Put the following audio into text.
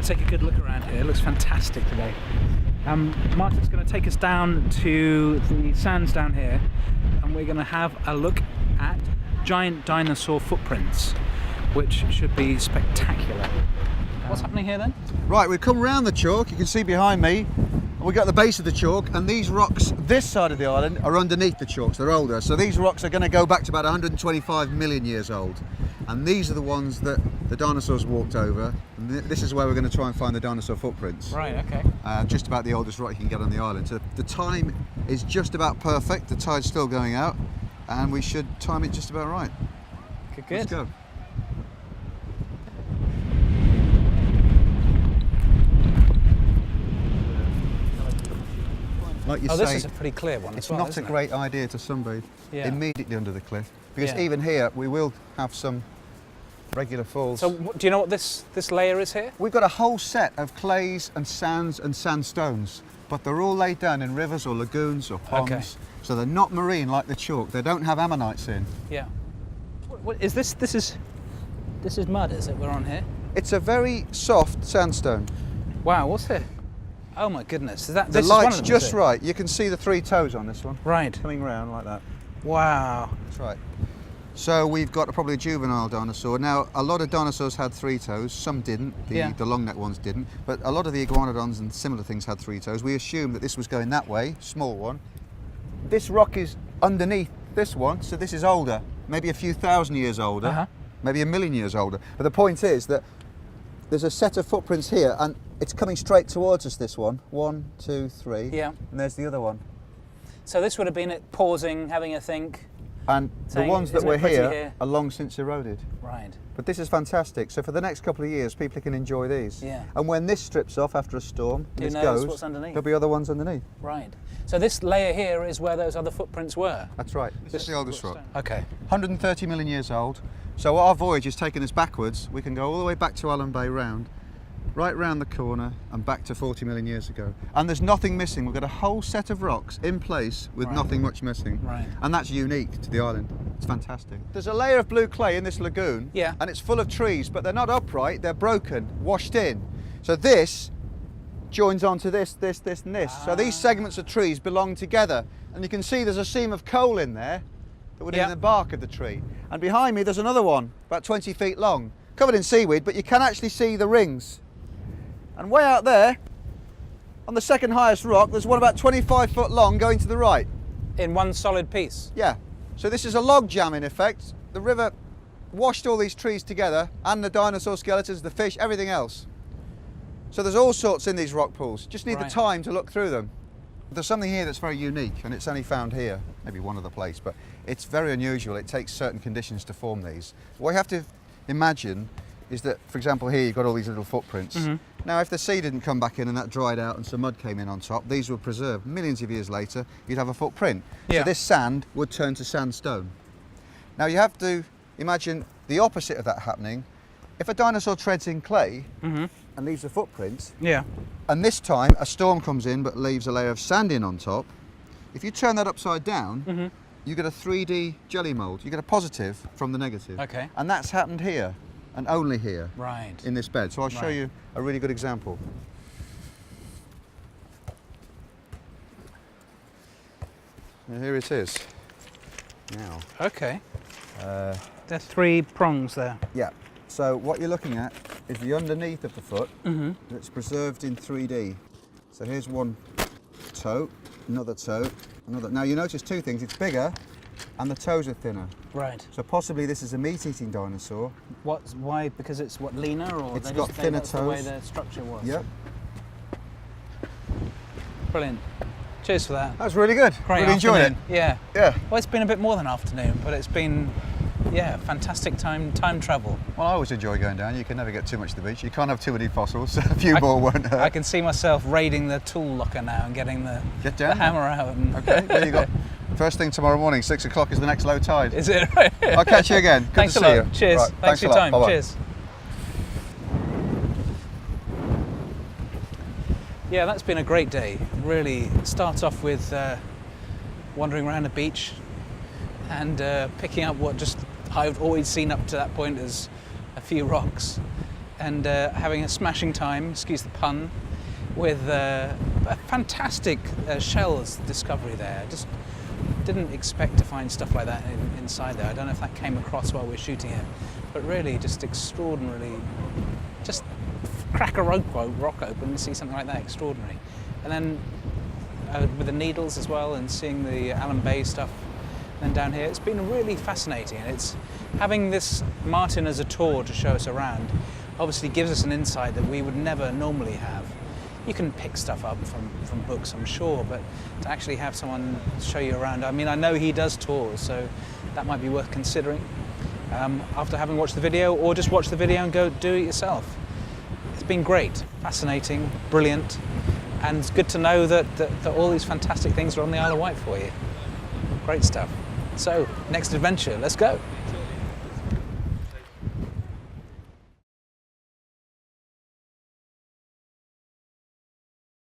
going to take a good look around here. It looks fantastic today. Martin's going to take us down to the sands down here, and we're going to have a look at giant dinosaur footprints, which should be spectacular. What's happening here then? Right, we've come round the chalk, you can see behind me, and we've got the base of the chalk, and these rocks this side of the island are underneath the chalk, so they're older. So these rocks are going to go back to about 125 million years old. And these are the ones that the dinosaurs walked over. And this is where we're going to try and find the dinosaur footprints. Right, okay. Just about the oldest rock you can get on the island. So the time is just about perfect, the tide's still going out, and we should time it just about right. Good. Let's go. Like you say, this is a pretty clear one it's as well, not a isn't it? great idea to sunbathe immediately under the cliff, because even here we will have some regular falls. So do you know what this layer is here? We've got a whole set of clays and sands and sandstones, but they're all laid down in rivers or lagoons or ponds, Okay. so they're not marine like the chalk. They don't have ammonites in. Yeah. What is this? This is mud, is it? We're on here. It's a very soft sandstone. Wow, what's it? Oh my goodness! Is that The this is one light's of them, just is it? right. You can see the 3 toes on this one. Right. Coming round like that. Wow. That's right. So we've got probably a juvenile dinosaur. Now, a lot of dinosaurs had 3 toes, some didn't, the long neck ones didn't, but a lot of the iguanodons and similar things had 3 toes. We assumed that this was going that way, small one. This rock is underneath this one, so this is older, maybe a few thousand years older, maybe a million years older. But the point is that there's a set of footprints here, and it's coming straight towards us, this one. 1, 2, 3, and there's the other one. So this would have been it pausing, having a think. And the ones that were here are long since eroded. Right. But this is fantastic. So for the next couple of years, people can enjoy these. Yeah. And when this strips off after a storm, Who this knows goes, what's underneath? there'll be other ones underneath. Right. So this layer here is where those other footprints were? That's right. This is the oldest rock. Okay. 130 million years old. So our voyage has taken us backwards. We can go all the way back to Allen Bay round, right round the corner and back to 40 million years ago. And there's nothing missing. We've got a whole set of rocks in place with nothing much missing. Right. And that's unique to the island. It's fantastic. There's a layer of blue clay in this lagoon. Yeah. And it's full of trees, but they're not upright, they're broken, washed in. So this joins onto this, and this. So these segments of trees belong together. And you can see there's a seam of coal in there that would be in the bark of the tree. And behind me there's another one, about 20 feet long, covered in seaweed, but you can actually see the rings. And way out there, on the second highest rock, there's one about 25 foot long going to the right. In one solid piece? Yeah. So this is a log jam in effect. The river washed all these trees together, and the dinosaur skeletons, the fish, everything else. So there's all sorts in these rock pools. Just need the time to look through them. There's something here that's very unique, and it's only found here, maybe one other place, but it's very unusual. It takes certain conditions to form these. What you have to imagine is that, for example, here you've got all these little footprints. Now, if the sea didn't come back in and that dried out and some mud came in on top, these were preserved. Millions of years later, you'd have a footprint. So this sand would turn to sandstone. Now, you have to imagine the opposite of that happening. If a dinosaur treads in clay and leaves a footprint, and this time a storm comes in but leaves a layer of sand in on top, if you turn that upside down, you get a 3D jelly mould. You get a positive from the negative. Okay. And that's happened here, and only here, in this bed. So I'll show you a really good example. And here it is. Now. Okay. There's 3 prongs there. Yeah. So what you're looking at is the underneath of the foot that's preserved in 3D. So here's one toe, another toe, another. Now you notice 2 things. It's bigger, and the toes are thinner. Right. So possibly this is a meat-eating dinosaur. Why? Because it's leaner, or it's got thinner toes. The way the structure was. Yep. Brilliant. Cheers for that. That was really good. Great. Really enjoyed it. Yeah. Yeah. Well, it's been a bit more than afternoon, but it's been, fantastic time travel. Well, I always enjoy going down. You can never get too much to the beach. You can't have too many fossils. A few more won't hurt. I can see myself raiding the tool locker now and getting the hammer out. And okay. There you go. First thing tomorrow morning, 6 o'clock is the next low tide. Is it? I'll catch you again. Good Thanks to a see lot. you. Cheers. Right. Thanks for your time. Bye-bye. Cheers. Yeah, that's been a great day. Really starts off with wandering around the beach and picking up what just I've always seen up to that point as a few rocks. and having a smashing time, excuse the pun, with a fantastic shells discovery there. Just didn't expect to find stuff like that inside there. I don't know if that came across while we were shooting it, but really just extraordinarily, just crack a rock open and see something like that, extraordinary. And then with the needles as well, and seeing the Allen Bay stuff. And then down here, it's been really fascinating, and it's having this Martin as a tour to show us around obviously gives us an insight that we would never normally have. You can pick stuff up from books, I'm sure, but to actually have someone show you around, I mean, I know he does tours, so that might be worth considering after having watched the video, or just watch the video and go do it yourself. It's been great, fascinating, brilliant, and it's good to know that all these fantastic things are on the Isle of Wight for you. Great stuff. So, next adventure, let's go.